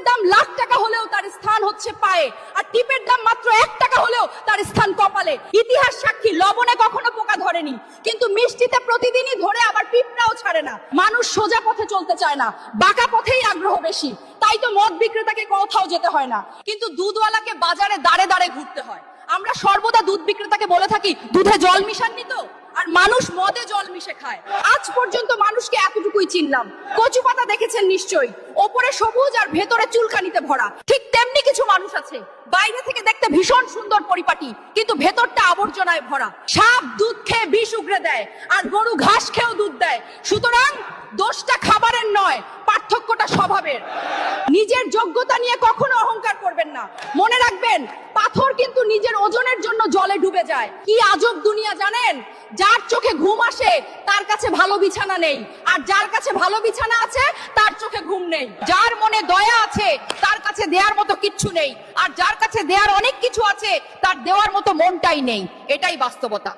দাম লাখ টাকা হলেও তার স্থান হচ্ছে পায়ে, আর টিপের দাম মাত্র 1 টাকা হলেও তার স্থান কপালে। ইতিহাস সাক্ষী, লবণে কখনো পোকা ধরেনি, কিন্তু মিষ্টিতে প্রতিদিনই ধরে, আবার পিঁপড়াও ছাড়ে না। মানুষ সোজা পথে চলতে চায় না, বাঁকা পথেই আগ্রহ বেশি। তাই তো মদ বিক্রেতাকে কোথাও যেতে হয় না, কিন্তু দুধওয়ালাকে বাজারে দাঁড়ে দাঁড়ে ঘুরতে হয়। আমরা সর্বদা দুধ বিক্রেতাকে বলে থাকি, দুধে জল মিশাননি তো? আর মানুষ মদে জল মিশে খায়। আজ পর্যন্ত মানুষকে এতটুকুই চিনলাম। কচু পাতা দেখেছেন নিশ্চয়ই, ওপরে সবুজ আর ভেতরে চুলকানিতে ভরা। ঠিক তেমনি কিছু মানুষ আছে, বাইরে থেকে দেখতে ভীষণ সুন্দর পরিপাটি, কিন্তু ভেতরটা আবর্জনায় ভরা। সাপ দুধ খেয়ে বিষ উগরে দেয়, আর গরু ঘাস খেয়েও দুধ দেয়। সুতরাং দোষটা খাবারের নয়, পার্থক্যটা স্বভাবের। নিজের যোগ্যতা নিয়ে কখনো অহংকার করবেন না। মনে রাখবেন, পাথর কিন্তু নিজের ওজনের জন্য জলে ডুবে যায়। কি আজব দুনিয়া জানেন? যার চোখে ঘুম আসে তার কাছে ভালো বিছানা নেই, আর যার কাছে ভালো বিছানা আছে তার চোখে ঘুম নেই। যার মনে দয়া আছে তার কাছে দেওয়ার মতো কিচ্ছু নেই, আর যার কাছে দেওয়ার অনেক কিছু আছে তার দেওয়ার মতো মনটাই নেই। এটাই বাস্তবতা।